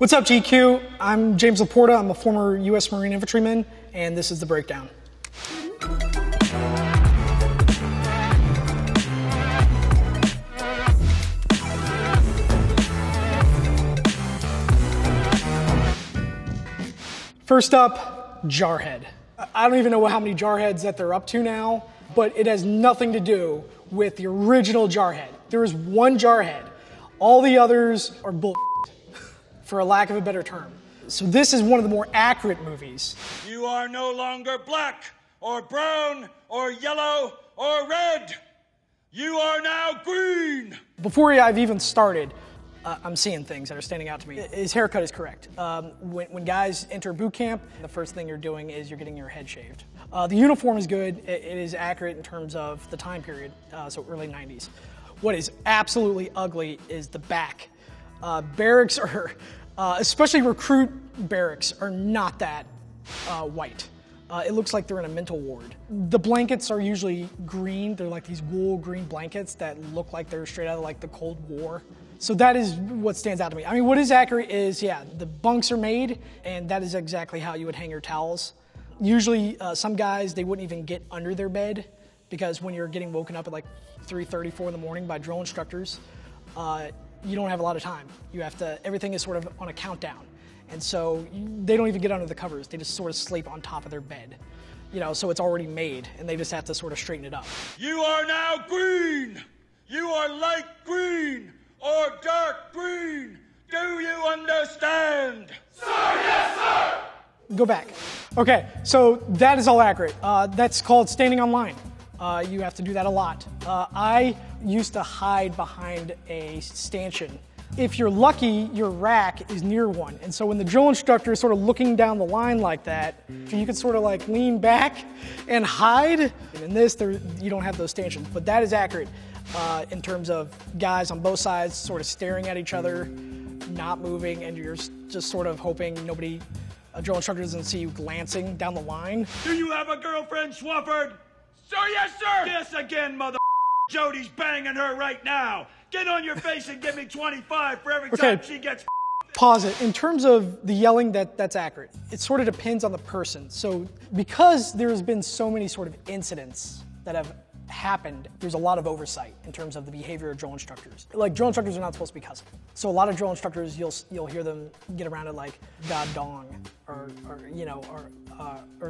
What's up, GQ? I'm James Laporta. I'm a former U.S. Marine infantryman, and this is The Breakdown. First up, Jarhead. I don't even know how many Jarheads that they're up to now, but it has nothing to do with the original Jarhead. There is one Jarhead. All the others are bull, for a lack of a better term. So this is one of the more accurate movies. You are no longer black, or brown, or yellow, or red. You are now green. Before I've even started, I'm seeing things that are standing out to me. His haircut is correct. When guys enter boot camp, the first thing you're doing is you're getting your head shaved. The uniform is good. It is accurate in terms of the time period, so early 90s. What is absolutely ugly is the back. Barracks are, especially recruit barracks, are not that white. It looks like they're in a mental ward. The blankets are usually green. They're like these wool green blankets that look like they're straight out of like the Cold War. So that is what stands out to me. I mean, what is accurate is, yeah, the bunks are made, and that is exactly how you would hang your towels. Usually, some guys, they wouldn't even get under their bed, because when you're getting woken up at like 3:30, 4 in the morning by drill instructors, you don't have a lot of time. You have to, everything is sort of on a countdown. And so they don't even get under the covers. They just sort of sleep on top of their bed. You know, so it's already made, and they just have to sort of straighten it up. You are now green. You are light green or dark green. Do you understand? Sir, yes, sir! Go back. Okay, so that is all accurate. That's called standing on line. You have to do that a lot. I used to hide behind a stanchion. If you're lucky, your rack is near one. And so when the drill instructor is sort of looking down the line like that, you can sort of like lean back and hide. In this, you don't have those stanchions, but that is accurate in terms of guys on both sides sort of staring at each other, not moving, and you're just sort of hoping a drill instructor doesn't see you glancing down the line. Do you have a girlfriend, Swafford? Sir, yes, sir! Guess again, mother. Jody's banging her right now. Get on your face and give me 25 for every time she gets. Pause it. In terms of the yelling, that's accurate. It sort of depends on the person. So because there's been so many sort of incidents that have happened, there's a lot of oversight in terms of the behavior of drill instructors. Like, drill instructors are not supposed to be cussing. So a lot of drill instructors, you'll hear them get around it like God dong or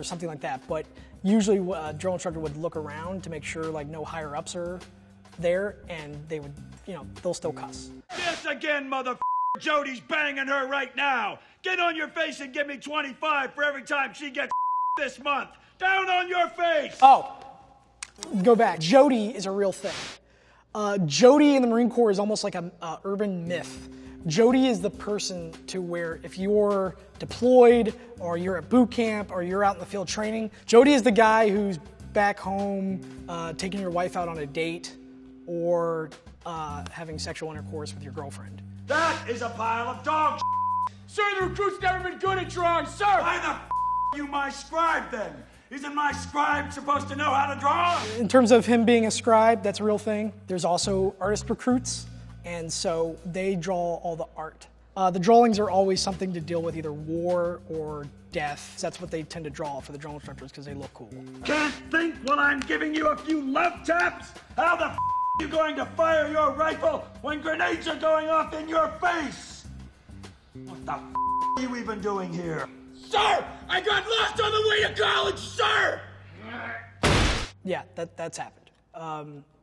something like that. But usually a drill instructor would look around to make sure like no higher ups are there, and they would, they'll still cuss. Guess again, mother. Jody's banging her right now. Get on your face and give me 25 for every time she gets this month. Down on your face. Oh, go back. Jody is a real thing. Jody in the Marine Corps is almost like an urban myth. Jody is the person to where if you're deployed or you're at boot camp or you're out in the field training, Jody is the guy who's back home taking your wife out on a date or having sexual intercourse with your girlfriend. That is a pile of dog. Sir, the recruit's never been good at drawing, sir! Why the are you my scribe then? Isn't my scribe supposed to know how to draw? In terms of him being a scribe, that's a real thing. There's also artist recruits, and so they draw all the art. The drawings are always something to deal with either war or death. That's what they tend to draw for the drill instructors because they look cool. Can't think while I'm giving you a few love taps? How the are you going to fire your rifle when grenades are going off in your face? What the are you even doing here? Sir, I got lost on the way to college, sir! Yeah, that's happened.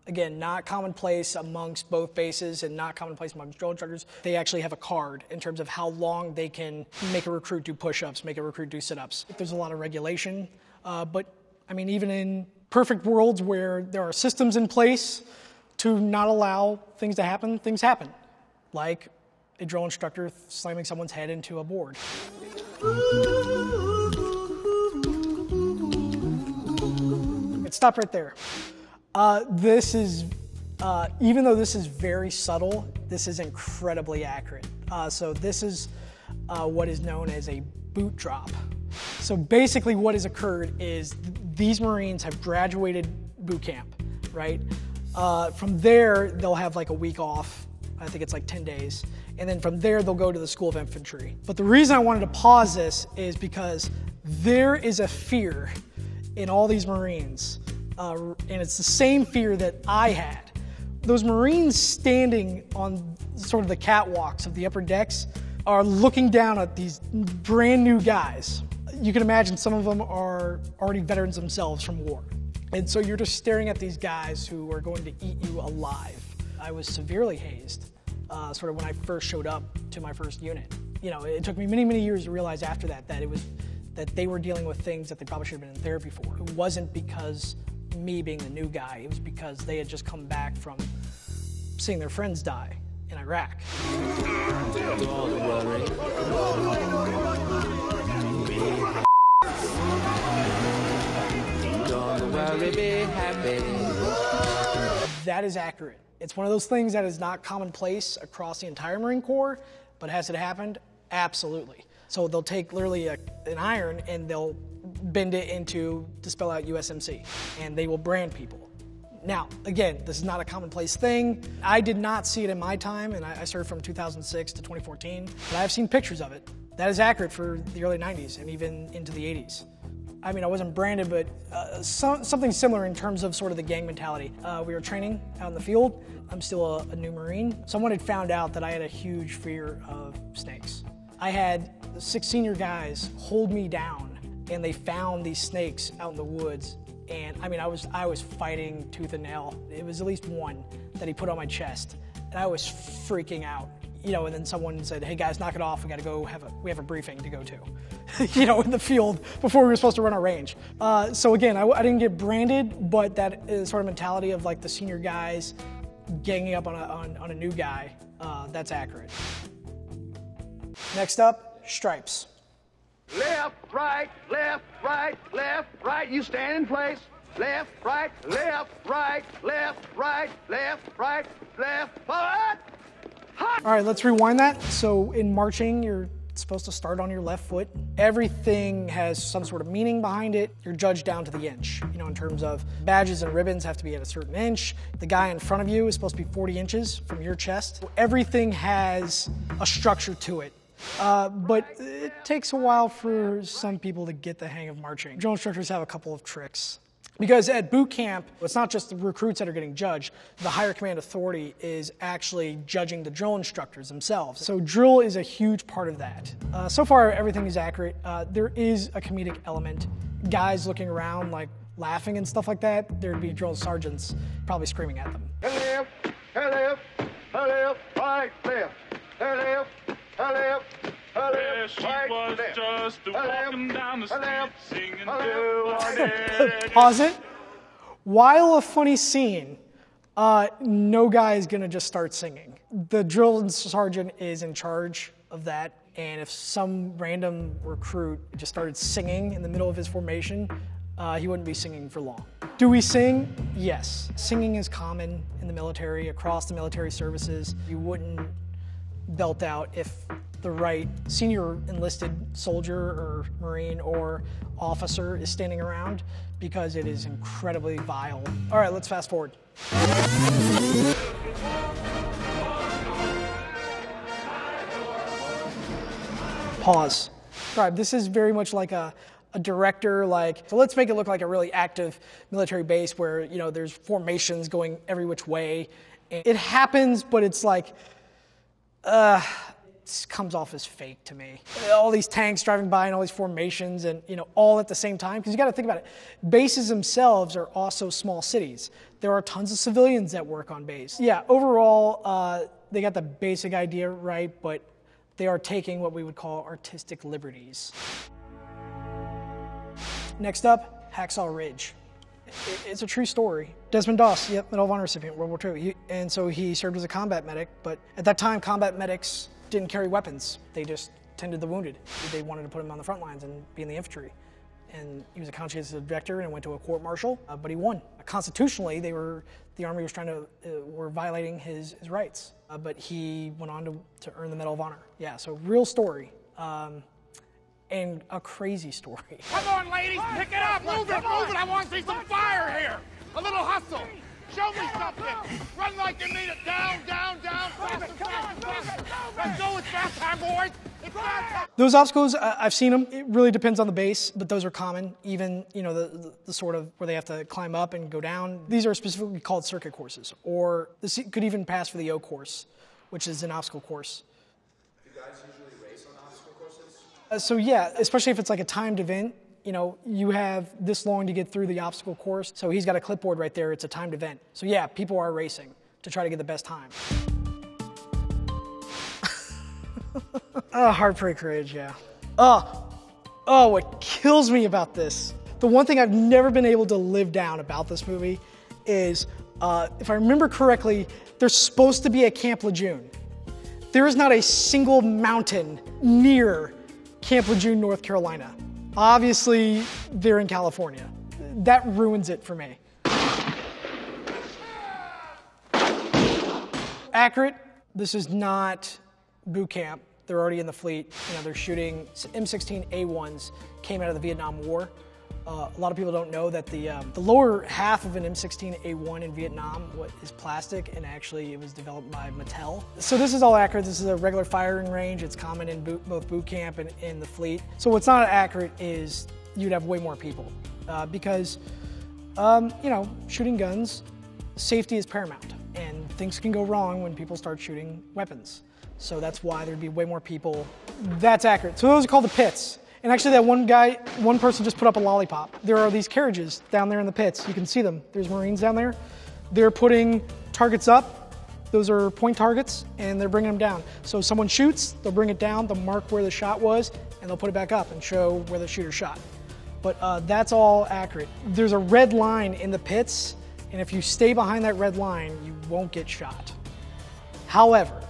Again, not commonplace amongst both bases and not commonplace amongst drill instructors. They actually have a card in terms of how long they can make a recruit do push-ups, make a recruit do sit-ups. There's a lot of regulation, but I mean, even in perfect worlds where there are systems in place to not allow things to happen, things happen. Like a drill instructor slamming someone's head into a board. Stop right there. This is, even though this is very subtle, this is incredibly accurate. So this is what is known as a boot drop. So basically what has occurred is these Marines have graduated boot camp, right? From there, they'll have like a week off I think it's like 10 days. And then from there, they'll go to the School of Infantry. But the reason I wanted to pause this is because there is a fear in all these Marines, and it's the same fear that I had. Those Marines standing on sort of the catwalks of the upper decks are looking down at these brand new guys. You can imagine some of them are already veterans themselves from war. And so you're just staring at these guys who are going to eat you alive. I was severely hazed, sort of when I first showed up to my first unit. You know, it took me many, many years to realize after that that they were dealing with things that they probably should have been in therapy for. It wasn't because me being the new guy, it was because they had just come back from seeing their friends die in Iraq. That is accurate. It's one of those things that is not commonplace across the entire Marine Corps, but has it happened? Absolutely. So they'll take literally an iron and they'll bend it to spell out USMC, and they will brand people. Now, again, this is not a commonplace thing. I did not see it in my time, and I served from 2006 to 2014, but I've seen pictures of it. That is accurate for the early 90s and even into the 80s. I mean, I wasn't branded, but something similar in terms of sort of the gang mentality. We were training out in the field. I'm still a new Marine. Someone had found out that I had a huge fear of snakes. I had 6 senior guys hold me down, and they found these snakes out in the woods. And I mean, I was fighting tooth and nail. It was at least one that he put on my chest, and I was freaking out. You know, and then someone said, "Hey guys, knock it off. We got to go we have a briefing to go to," you know, in the field before we were supposed to run our range. So again, I didn't get branded, but that is sort of mentality of like the senior guys ganging up on a new guy. That's accurate. Next up, stripes. Left, right, left, right, left, right. You stand in place. Left, right, left, right, left, right, left, right, left, forward. All right, let's rewind that. So in marching, you're supposed to start on your left foot. Everything has some sort of meaning behind it. You're judged down to the inch, you know, in terms of badges and ribbons have to be at a certain inch. The guy in front of you is supposed to be 40 inches from your chest. Everything has a structure to it. But it takes a while for some people to get the hang of marching. Drill instructors have a couple of tricks. Because at boot camp, it's not just the recruits that are getting judged. The higher command authority is actually judging the drill instructors themselves. So drill is a huge part of that. So far, everything is accurate. There is a comedic element. Guys looking around, like laughing and stuff like that, there'd be drill sergeants probably screaming at them. Left, left, left, right, left, left, left. Yeah, she was just walking down the street singing do. Pause it. While a funny scene, no guy is gonna just start singing. The drill sergeant is in charge of that, and if some random recruit just started singing in the middle of his formation, he wouldn't be singing for long. Do we sing? Yes. Singing is common in the military, across the military services. You wouldn't belt out if the right senior enlisted soldier or Marine or officer is standing around, because it is incredibly vile. All right, let's fast forward. Pause. All right, this is very much like a director, so let's make it look like a really active military base where, you know, there's formations going every which way. It happens, but it's like, it comes off as fake to me. All these tanks driving by and all these formations and, you know, all at the same time. Because you got to think about it. Bases themselves are also small cities. There are tons of civilians that work on base. Yeah, overall, they got the basic idea right, but they are taking what we would call artistic liberties. Next up, Hacksaw Ridge. It's a true story. Desmond Doss, yep, Medal of Honor recipient, World War II. And so he served as a combat medic, but at that time, combat medics didn't carry weapons. They just tended the wounded. They wanted to put him on the front lines and be in the infantry. And he was a conscientious objector and went to a court-martial, but he won. Constitutionally, the Army was were violating his rights, but he went on to earn the Medal of Honor. Yeah, so real story. And a crazy story. Come on, ladies, pick it up, move it, I want to see some fire here. A little hustle. Show me something! Run like you mean it! Down, down, down! Faster, faster, faster! Let's go! It's fast time, boys! It's fast time! Those obstacles, I've seen them. It really depends on the base, but those are common. Even, you know, the sort of where they have to climb up and go down. These are specifically called circuit courses, or this could even pass for the O course, which is an obstacle course. Do you guys usually race on obstacle courses? So yeah, especially if it's like a timed event. You know, you have this long to get through the obstacle course. So he's got a clipboard right there. It's a timed event. So yeah, people are racing to try to get the best time. Heartbreak Ridge, yeah. What kills me about this, the one thing I've never been able to live down about this movie is, if I remember correctly, there's supposed to be a Camp Lejeune. There is not a single mountain near Camp Lejeune, North Carolina. Obviously, they're in California. That ruins it for me. Accurate, this is not boot camp. They're already in the fleet. You know, they're shooting M16A1s, came out of the Vietnam War. A lot of people don't know that the lower half of an M16A1 in Vietnam is plastic, and actually it was developed by Mattel. So this is all accurate. This is a regular firing range. It's common in both boot camp and in the fleet. So what's not accurate is you'd have way more people because, you know, shooting guns, safety is paramount, and things can go wrong when people start shooting weapons. So that's why there'd be way more people. That's accurate. So those are called the pits. And actually that one person just put up a lollipop. There are these carriages down there in the pits. You can see them. There's Marines down there. They're putting targets up. Those are point targets, and they're bringing them down. So someone shoots, they'll bring it down, they'll mark where the shot was, and they'll put it back up and show where the shooter shot. But that's all accurate. There's a red line in the pits, and if you stay behind that red line, you won't get shot. However,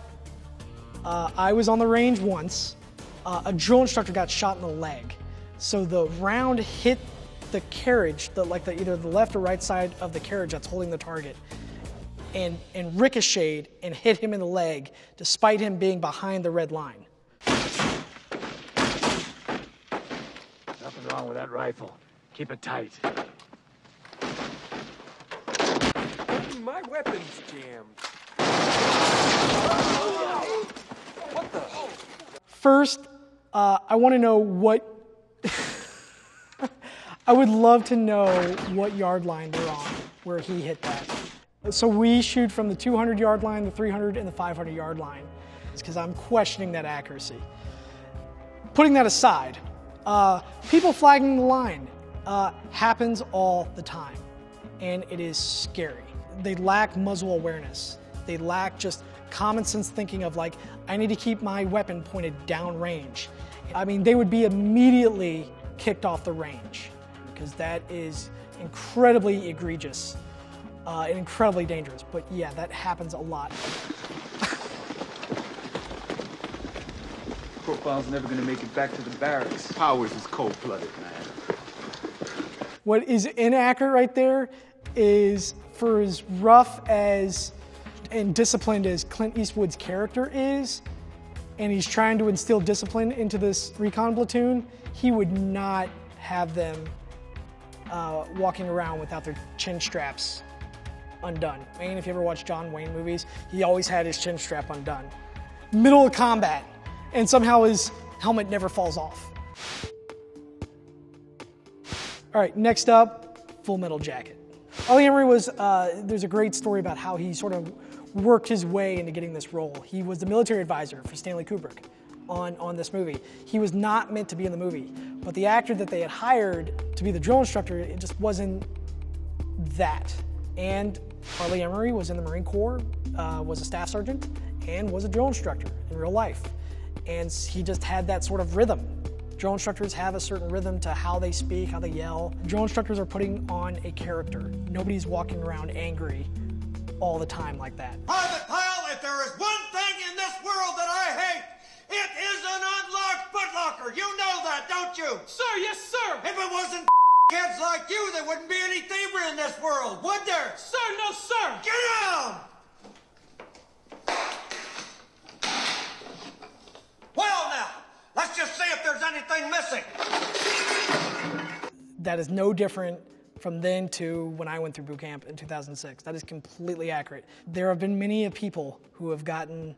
I was on the range once. A drill instructor got shot in the leg. So the round hit the carriage, either the left or right side of the carriage that's holding the target, and ricocheted and hit him in the leg, despite him being behind the red line. Nothing wrong with that rifle. Keep it tight. My weapon's jammed. What the? First, I want to know what, I would love to know what yard line they're on where he hit that. So we shoot from the 200 yard line, the 300, and the 500 yard line. It's because I'm questioning that accuracy. Putting that aside, people flagging the line happens all the time, and it is scary. They lack muzzle awareness. They lack just common sense thinking of like, I need to keep my weapon pointed down range. I mean, they would be immediately kicked off the range because that is incredibly egregious and incredibly dangerous. But yeah, that happens a lot. Profile's never gonna make it back to the barracks. Powers is cold-blooded, man. What is inaccurate right there is, for as rough as and disciplined as Clint Eastwood's character is, and he's trying to instill discipline into this recon platoon, he would not have them walking around without their chin straps undone. Wayne, if you ever watch John Wayne movies, he always had his chin strap undone. Middle of combat, and somehow his helmet never falls off. All right, next up, Full Metal Jacket. Ollie Emery was, there's a great story about how he sort of worked his way into getting this role. He was the military advisor for Stanley Kubrick on this movie. He was not meant to be in the movie, but the actor that they had hired to be the drill instructor, it just wasn't that. And Ollie Emery was in the Marine Corps, was a staff sergeant, and was a drill instructor in real life. And he just had that sort of rhythm. Drill instructors have a certain rhythm to how they speak, how they yell. Drill instructors are putting on a character. Nobody's walking around angry all the time like that. Private Pile, if there is one thing in this world that I hate, it is an unlocked footlocker. You know that, don't you? Sir, yes, sir. If it wasn't kids like you, there wouldn't be any thievery in this world, would there? Sir, no, sir. Get down! Well, now, let's just see if there's anything missing. That is no different from then to when I went through boot camp in 2006. That is completely accurate. There have been many people who have gotten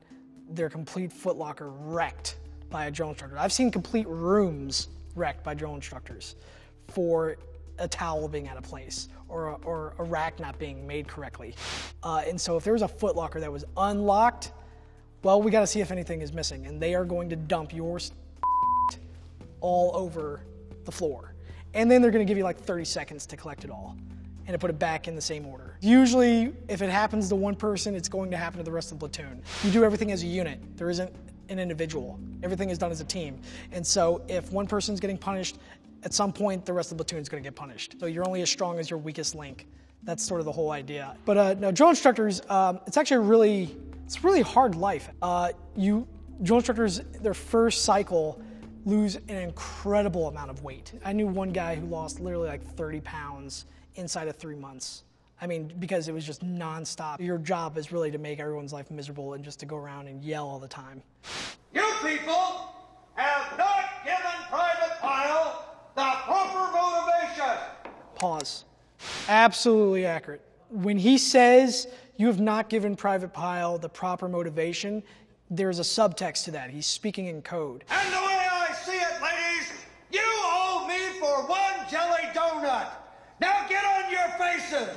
their complete footlocker wrecked by a drill instructor. I've seen complete rooms wrecked by drill instructors for a towel being out of place or a rack not being made correctly. And so if there was a footlocker that was unlocked, well, we got to see if anything is missing, and they are going to dump your all over the floor. And then they're going to give you like 30 seconds to collect it all and to put it back in the same order. Usually, if it happens to one person, it's going to happen to the rest of the platoon. You do everything as a unit. There isn't an individual. Everything is done as a team. And so if one person's getting punished, at some point, the rest of the platoon is going to get punished. So you're only as strong as your weakest link. That's sort of the whole idea. But no, drill instructors, it's actually it's a really hard life. Drill instructors, their first cycle, lose an incredible amount of weight. I knew one guy who lost literally like 30 pounds inside of 3 months. I mean, because it was just nonstop. Your job is really to make everyone's life miserable and just to go around and yell all the time. You people have not given Private Pyle the proper motivation. Pause. Absolutely accurate. When he says you have not given Private Pyle the proper motivation, there's a subtext to that. He's speaking in code. And the way I see it, ladies, you owe me for one jelly donut. Now get on your faces.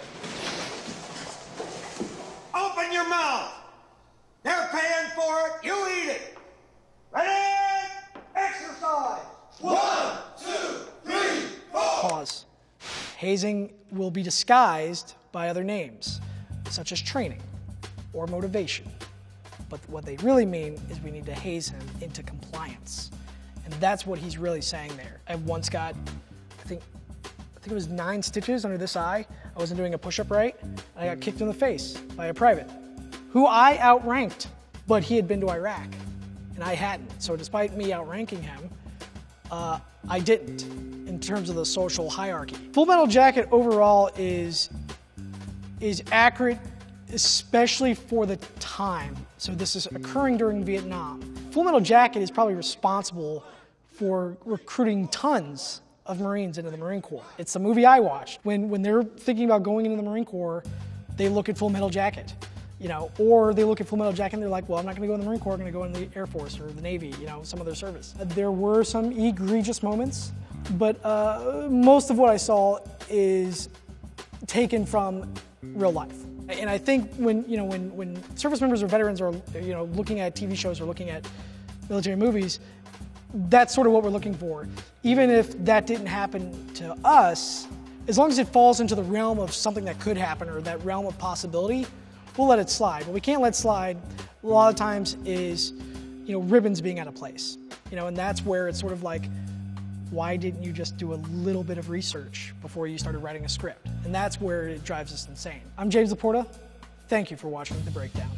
Open your mouth. They're paying for it. You eat it. Ready? Exercise. 1, 2, 3, 4. Pause. Hazing will be disguised by other names, such as training or motivation. But what they really mean is we need to haze him into compliance. And that's what he's really saying there. I once got, I think it was 9 stitches under this eye. I wasn't doing a push-up right, and I got kicked in the face by a private who I outranked, but he had been to Iraq, and I hadn't. So despite me outranking him, I didn't in terms of the social hierarchy. Full Metal Jacket overall is accurate, especially for the time. So this is occurring during Vietnam. Full Metal Jacket is probably responsible for recruiting tons of Marines into the Marine Corps. It's the movie I watched. When they're thinking about going into the Marine Corps, they look at Full Metal Jacket, or they look at Full Metal Jacket and they're like, well, I'm not gonna go in the Marine Corps, I'm gonna go in the Air Force or the Navy, some other service. There were some egregious moments, but most of what I saw is taken from real life. And I think when service members or veterans are looking at TV shows or looking at military movies, that's sort of what we're looking for. Even if that didn't happen to us, as long as it falls into the realm of something that could happen or that realm of possibility, we'll let it slide. What we can't let slide a lot of times is ribbons being out of place. And that's where it's sort of like, why didn't you just do a little bit of research before you started writing a script? And that's where it drives us insane. I'm James Laporta. Thank you for watching The Breakdown.